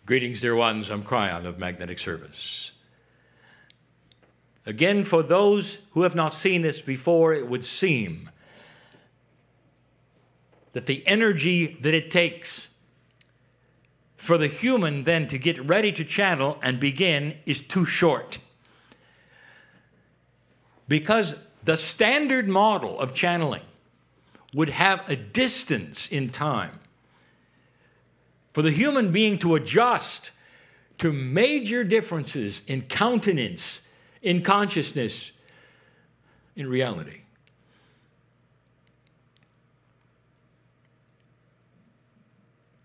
Greetings, dear ones. I'm Kryon of Magnetic Service. Again, for those who have not seen this before, it would seem that the energy that it takes for the human then to get ready to channel and begin is too short. Because the standard model of channeling would have a distance in time for the human being to adjust to major differences in countenance, in consciousness, in reality.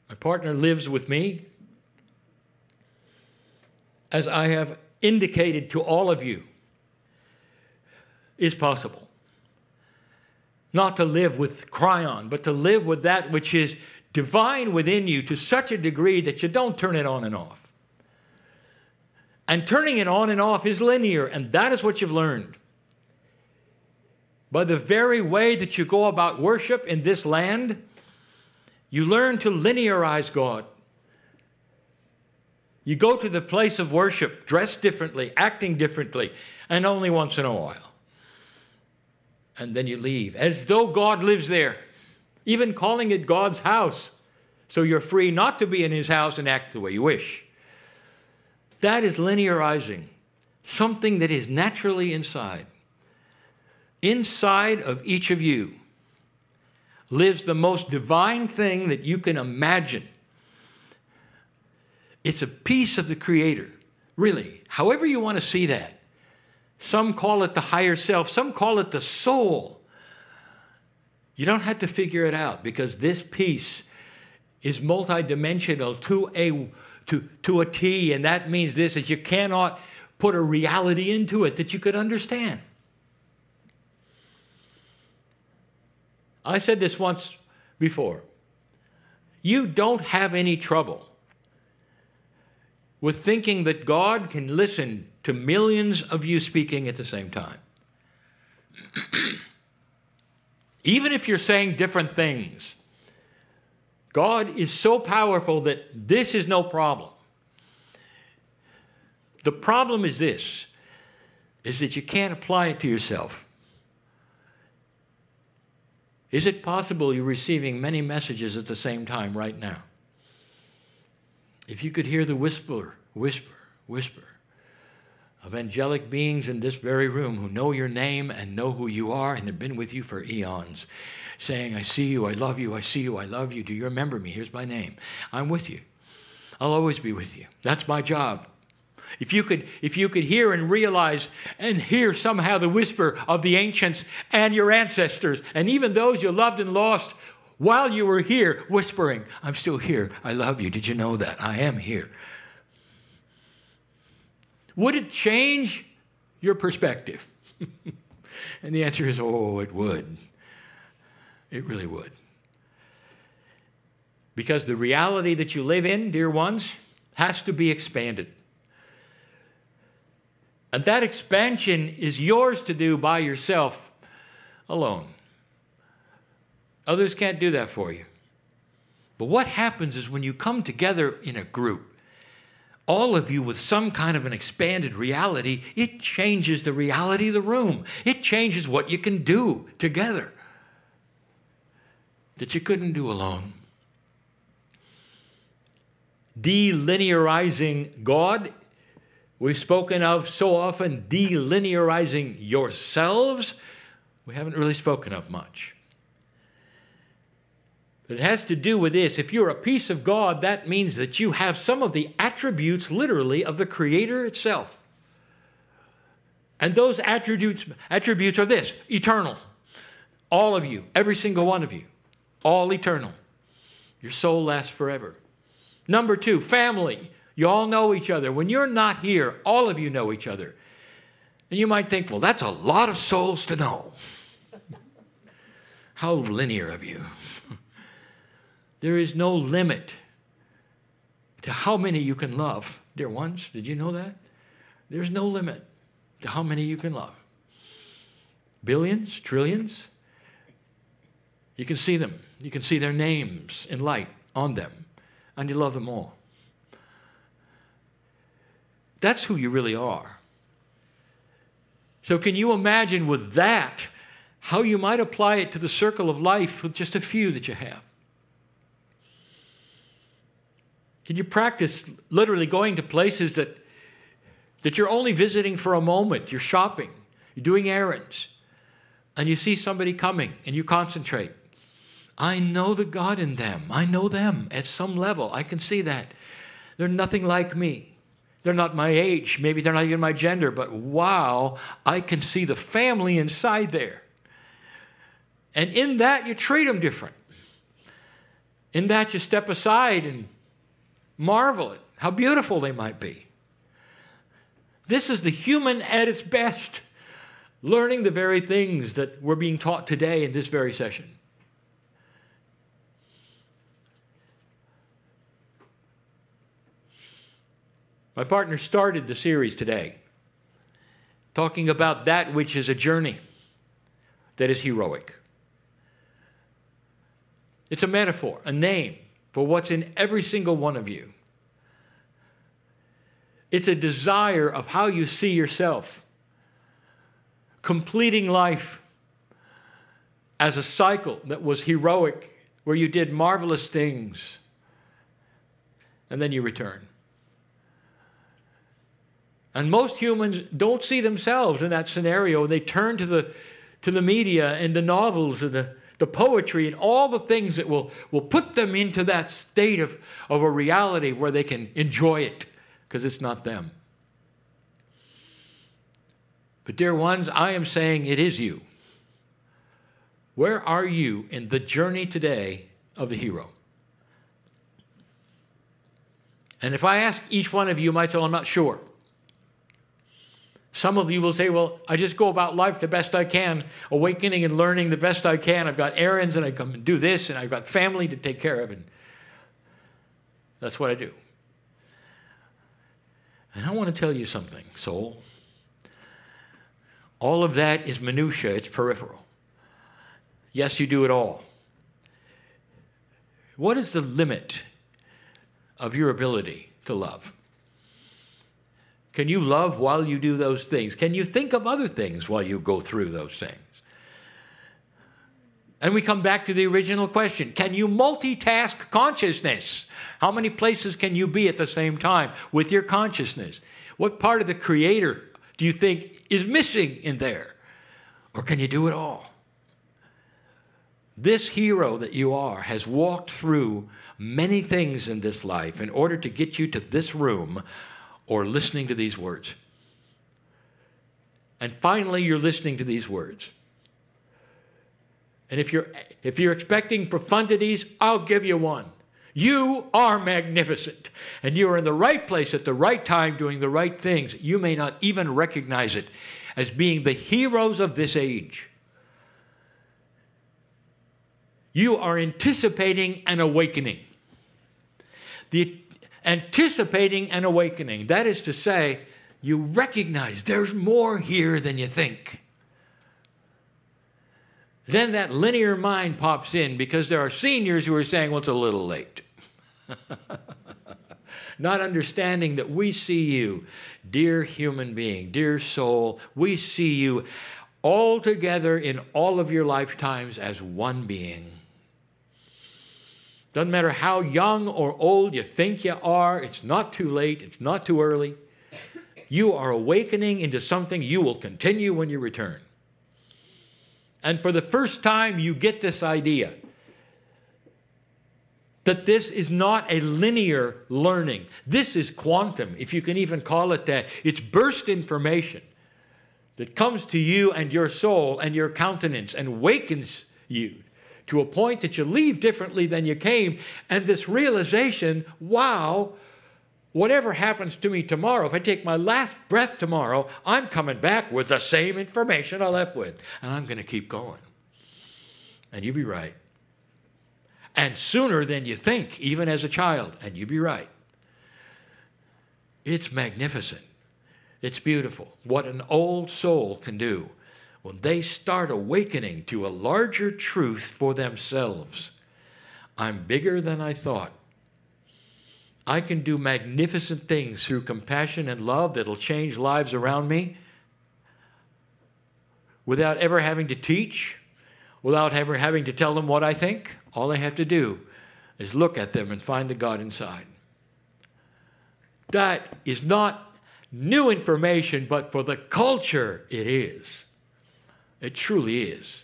My partner lives with me. As I have indicated to all of you, is possible. Not to live with Kryon, but to live with that which is divine within you to such a degree that you don't turn it on and off. And turning it on and off is linear, and that is what you've learned. By the very way that you go about worship in this land, you learn to linearize God. You go to the place of worship dressed differently, acting differently, and only once in a while. And then you leave, as though God lives there, even calling it God's house. So you're free not to be in His house and act the way you wish. That is linearizing something that is naturally inside. Inside of each of you lives the most divine thing that you can imagine. It's a piece of the Creator, really, however you want to see that. Some call it the higher self, some call it the soul. You don't have to figure it out, because this piece is multidimensional to a T, and that means this, is you cannot put a reality into it that you could understand. I said this once before. You don't have any trouble with thinking that God can listen to millions of you speaking at the same time. Even if you're saying different things, God is so powerful that this is no problem. The problem is this, is that you can't apply it to yourself. Is it possible you're receiving many messages at the same time right now? If you could hear the whisper of angelic beings in this very room who know your name and know who you are and have been with you for eons, saying, I see you, I love you, I see you, I love you. Do you remember me? Here's my name. I'm with you. I'll always be with you. That's my job. If you could hear and realize and hear somehow the whisper of the ancients and your ancestors and even those you loved and lost while you were here whispering, I'm still here. I love you. Did you know that? I am here. Would it change your perspective? And the answer is, oh, it would. It really would. Because the reality that you live in, dear ones, has to be expanded. And that expansion is yours to do by yourself alone. Others can't do that for you. But what happens is when you come together in a group, all of you with some kind of an expanded reality, it changes the reality of the room. It changes what you can do together that you couldn't do alone. Delinearizing God. We've spoken of so often delinearizing yourselves. We haven't really spoken of much. It has to do with this. If you're a piece of God, that means that you have some of the attributes, literally, of the Creator itself. And those attributes are this: eternal. All of you, every single one of you, all eternal. Your soul lasts forever. Number 2, family. You all know each other. When you're not here, all of you know each other. And you might think, well, that's a lot of souls to know. How linear of you. There is no limit to how many you can love, dear ones. Did you know that? There's no limit to how many you can love. Billions, trillions. You can see them. You can see their names in light on them. And you love them all. That's who you really are. So can you imagine with that how you might apply it to the circle of life with just a few that you have? Can you practice literally going to places that you're only visiting for a moment? You're shopping, you're doing errands, and you see somebody coming and you concentrate. I know the God in them. I know them at some level. I can see that. They're nothing like me. They're not my age. Maybe they're not even my gender, but wow, I can see the family inside there. And in that, you treat them different. In that, you step aside and marvel at how beautiful they might be. This is the human at its best, learning the very things that we're being taught today in this very session. My partner started the series today talking about that which is a journey that is heroic. It's a metaphor, a name for what's in every single one of you. It's a desire of how you see yourself, completing life as a cycle that was heroic, where you did marvelous things, and then you return. And most humans don't see themselves in that scenario. They turn to the media and the novels and the poetry and all the things that will put them into that state of a reality where they can enjoy it, because it's not them. But dear ones, I am saying it is you. Where are you in the journey today of the hero? And if I ask each one of you, you might say, well, I'm not sure. Some of you will say, well, I just go about life the best I can, awakening and learning the best I can. I've got errands and I come and do this, and I've got family to take care of, and that's what I do. And I want to tell you something, soul. All of that is minutia, it's peripheral. Yes, you do it all. What is the limit of your ability to love? Can you love while you do those things? Can you think of other things while you go through those things? And we come back to the original question. Can you multitask consciousness? How many places can you be at the same time with your consciousness? What part of the Creator do you think is missing in there? Or can you do it all? This hero that you are has walked through many things in this life in order to get you to this room or listening to these words. And finally, you're listening to these words. And if you're expecting profundities, I'll give you one. You are magnificent. And you are in the right place at the right time doing the right things. You may not even recognize it as being the heroes of this age. You are anticipating an awakening. Anticipating an awakening. That is to say, you recognize there's more here than you think. Then that linear mind pops in, because there are seniors who are saying, well, it's a little late. Not understanding that we see you, dear human being, dear soul, we see you all together in all of your lifetimes as one being. Doesn't matter how young or old you think you are, it's not too late, it's not too early. You are awakening into something you will continue when you return. And for the first time, you get this idea that this is not a linear learning. This is quantum, if you can even call it that. It's burst information that comes to you and your soul and your countenance and wakens you to a point that you leave differently than you came. And this realization, wow, whatever happens to me tomorrow, if I take my last breath tomorrow, I'm coming back with the same information I left with. And I'm going to keep going. And you'd be right. And sooner than you think, even as a child. And you'd be right. It's magnificent. It's beautiful. What an old soul can do when they start awakening to a larger truth for themselves. I'm bigger than I thought. I can do magnificent things through compassion and love that'll change lives around me without ever having to teach, without ever having to tell them what I think. All I have to do is look at them and find the God inside. That is not new information, but for the culture, it is. It truly is.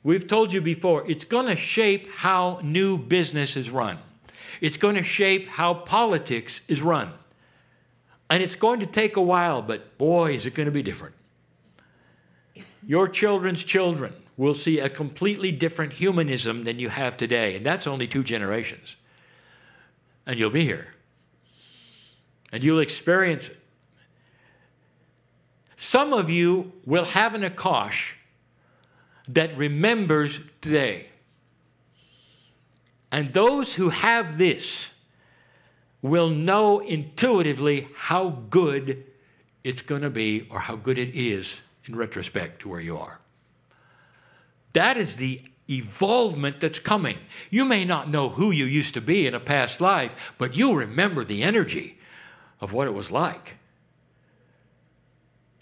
We've told you before, it's going to shape how new business is run. It's going to shape how politics is run. And it's going to take a while, but boy, is it going to be different. Your children's children will see a completely different humanism than you have today. And that's only 2 generations. And you'll be here. And you'll experience it. Some of you will have an Akash that remembers today. And those who have this will know intuitively how good it's going to be, or how good it is in retrospect to where you are. That is the evolvement that's coming. You may not know who you used to be in a past life, but you'll remember the energy of what it was like.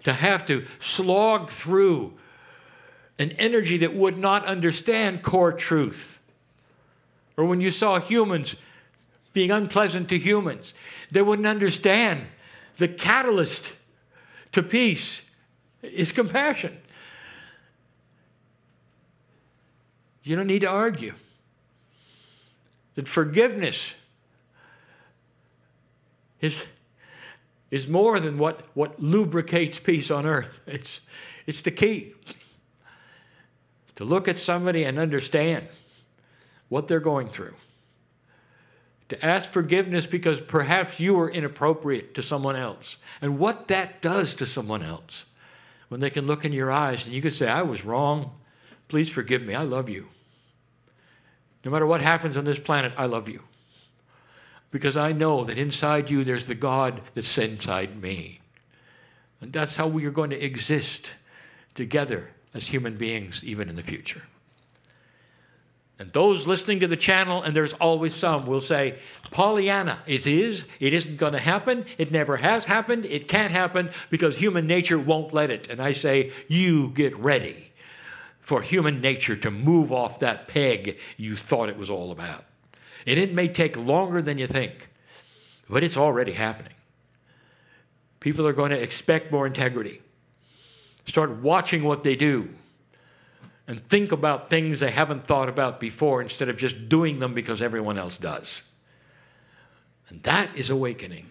To have to slog through an energy that would not understand core truth. Or when you saw humans being unpleasant to humans, they wouldn't understand the catalyst to peace is compassion. You don't need to argue. That forgiveness is more than what lubricates peace on earth. It's the key. To look at somebody and understand what they're going through. To ask forgiveness because perhaps you were inappropriate to someone else. And what that does to someone else. When they can look in your eyes and you can say, I was wrong. Please forgive me. I love you. No matter what happens on this planet, I love you. Because I know that inside you there's the God that's inside me. And that's how we are going to exist together as human beings, even in the future. And those listening to the channel, and there's always some, will say, Pollyanna, it isn't going to happen, it never has happened, it can't happen because human nature won't let it. And I say, you get ready for human nature to move off that peg you thought it was all about. And it may take longer than you think, but it's already happening. People are going to expect more integrity. Start watching what they do and think about things they haven't thought about before instead of just doing them because everyone else does. And that is awakening.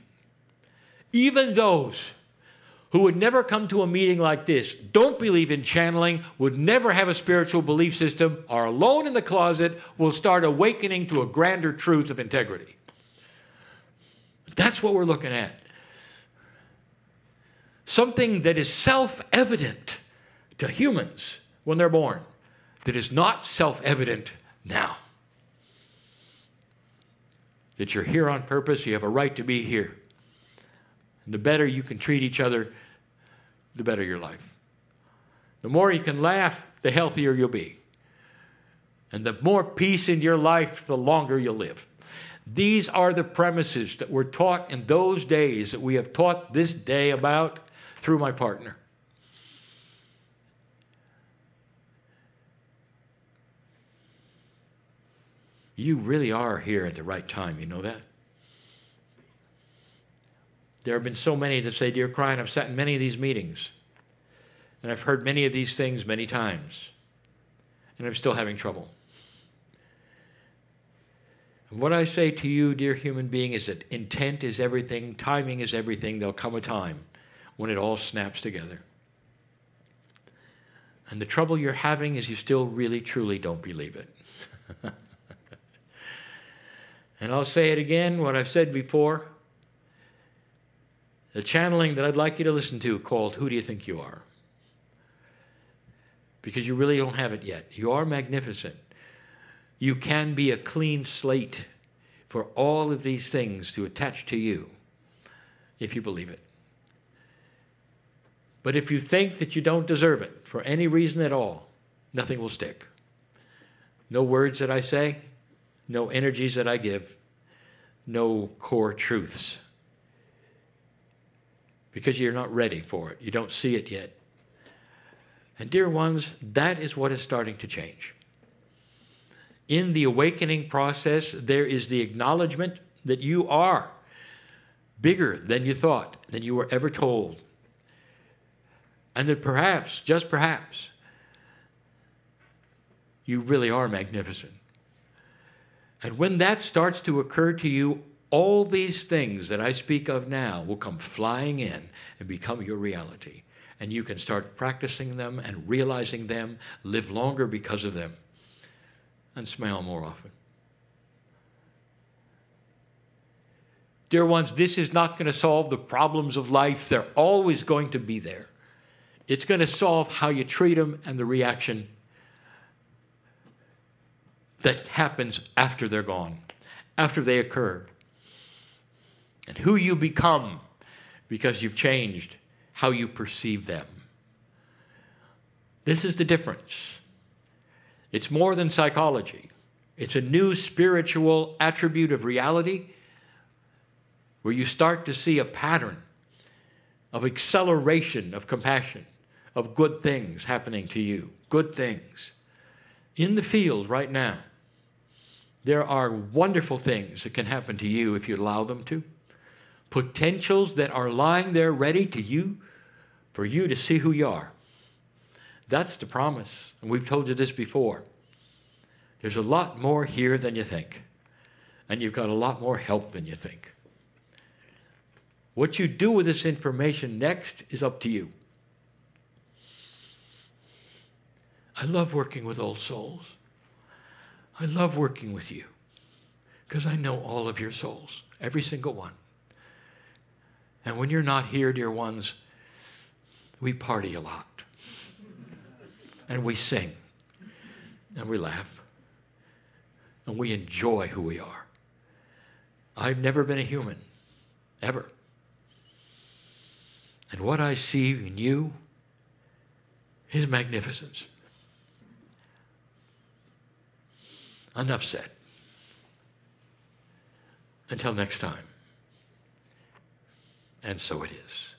Even those who would never come to a meeting like this, don't believe in channeling, would never have a spiritual belief system, are alone in the closet, will start awakening to a grander truth of integrity. That's what we're looking at. Something that is self-evident to humans when they're born, that is not self-evident now. That you're here on purpose, you have a right to be here. And the better you can treat each other, the better your life. The more you can laugh, the healthier you'll be. And the more peace in your life, the longer you'll live. These are the premises that were taught in those days that we have taught this day about through my partner. You really are here at the right time, you know that? There have been so many that say, Dear Kryon, I've sat in many of these meetings, and I've heard many of these things many times, and I'm still having trouble. And what I say to you, dear human being, is that intent is everything, timing is everything. There'll come a time when it all snaps together. And the trouble you're having is you still really, truly don't believe it. And I'll say it again, what I've said before. The channeling that I'd like you to listen to called Who Do You Think You Are? Because you really don't have it yet. You are magnificent. You can be a clean slate for all of these things to attach to you if you believe it. But if you think that you don't deserve it for any reason at all, nothing will stick. No words that I say, no energies that I give. no core truths because you're not ready for it. You don't see it yet. And dear ones, that is what is starting to change. In the awakening process, there is the acknowledgement that you are bigger than you thought, than you were ever told. And that perhaps, just perhaps, you really are magnificent. And when that starts to occur to you, all these things that I speak of now will come flying in and become your reality. And you can start practicing them and realizing them, live longer because of them, and smile more often. Dear ones, this is not going to solve the problems of life. They're always going to be there. It's going to solve how you treat them and the reaction that happens after they're gone, after they occur. And who you become because you've changed how you perceive them. This is the difference. It's more than psychology. It's a new spiritual attribute of reality where you start to see a pattern of acceleration of compassion, of good things happening to you, good things. In the field right now, there are wonderful things that can happen to you if you allow them to. Potentials that are lying there ready to you, for you to see who you are. That's the promise. And we've told you this before. There's a lot more here than you think. And you've got a lot more help than you think. What you do with this information next is up to you. I love working with old souls. I love working with you because I know all of your souls, every single one. And when you're not here, dear ones, we party a lot. And we sing. And we laugh. And we enjoy who we are. I've never been a human, ever. And what I see in you is magnificence. Enough said. Until next time. And so it is.